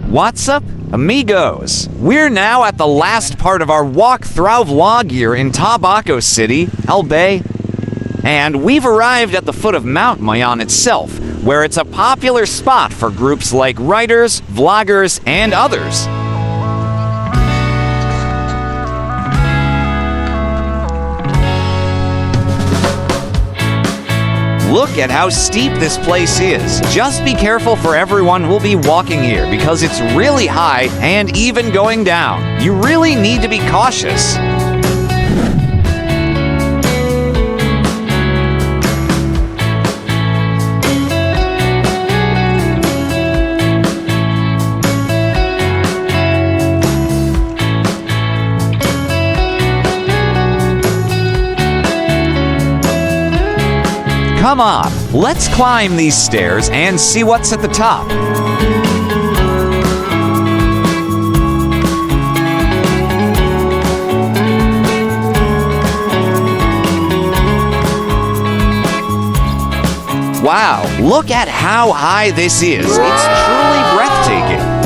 What's up, amigos? We're now at the last part of our walk through vlog here in Tabaco City, Albay. And we've arrived at the foot of Mount Mayon itself, where it's a popular spot for groups like writers, vloggers, and others. Look at how steep this place is. Just be careful for everyone who'll be walking here because it's really high and even going down. You really need to be cautious. Come on, let's climb these stairs and see what's at the top. Wow, look at how high this is. It's truly breathtaking.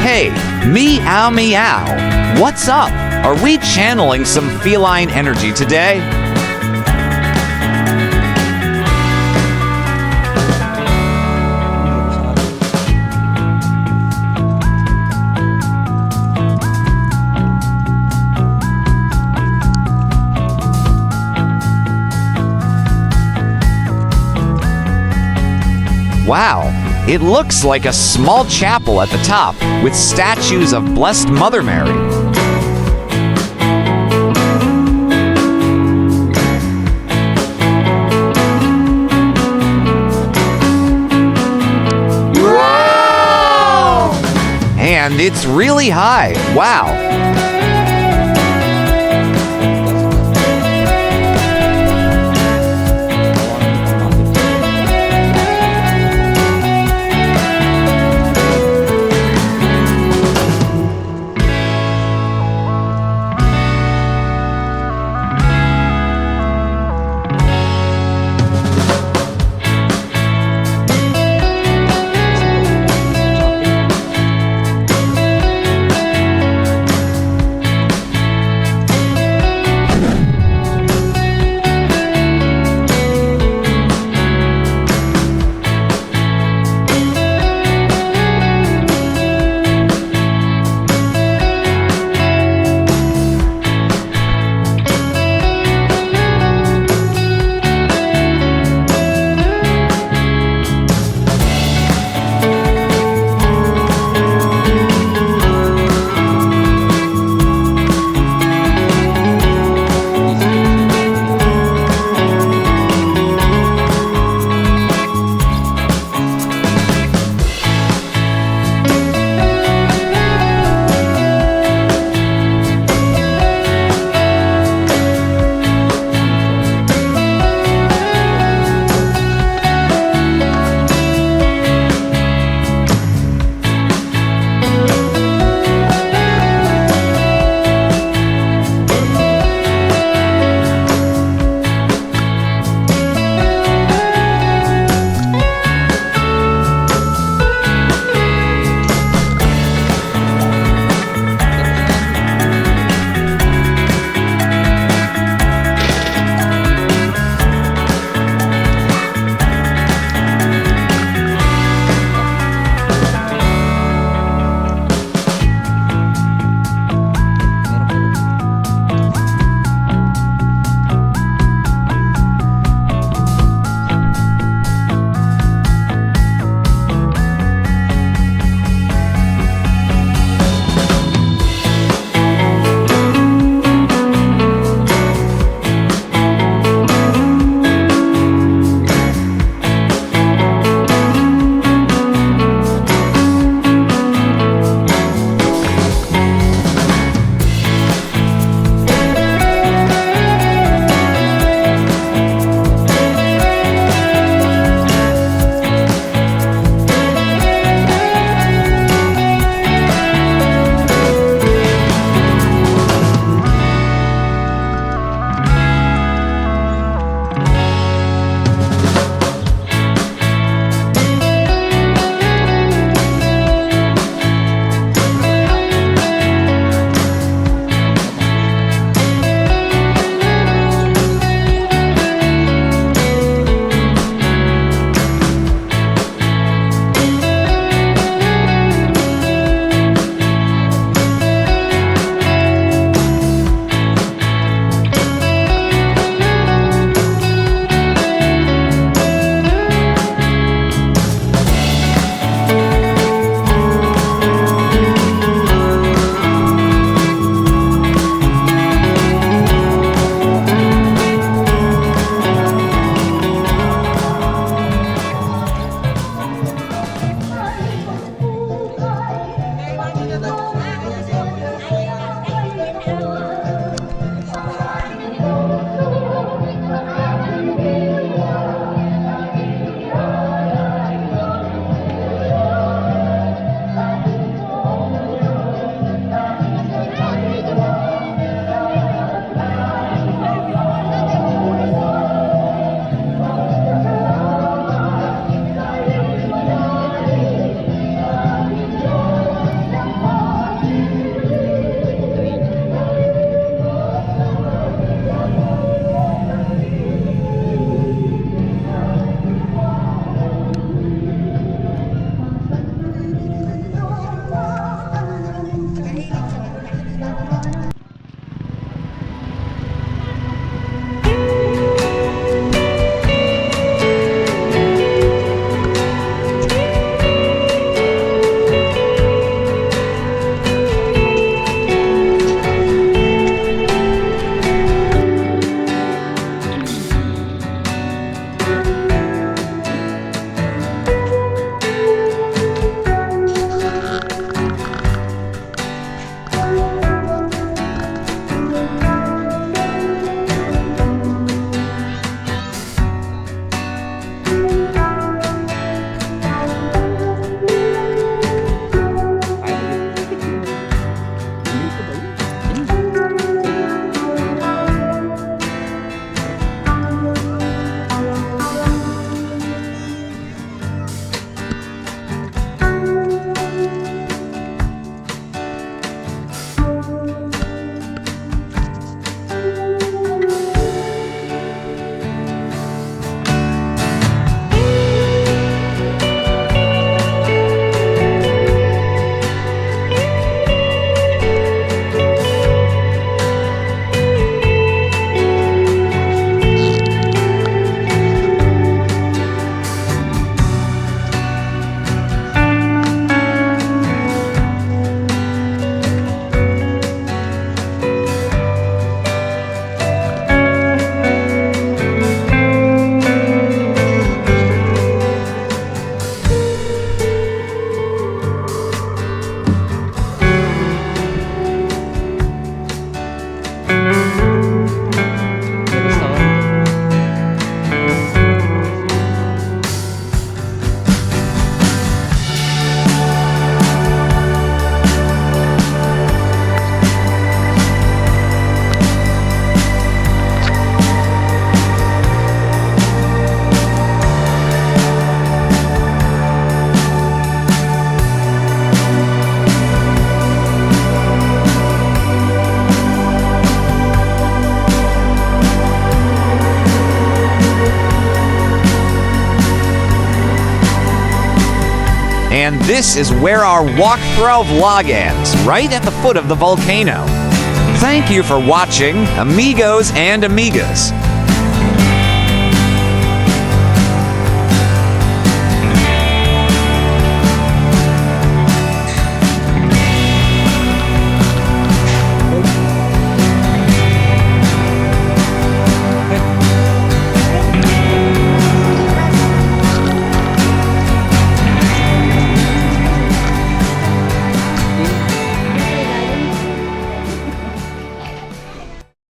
Hey, meow meow. What's up? Are we channeling some feline energy today? Wow. It looks like a small chapel at the top with statues of Blessed Mother Mary. Wow! And it's really high. Wow. this is where our walkthrough vlog ends, right at the foot of the volcano. Thank you for watching, amigos and amigas.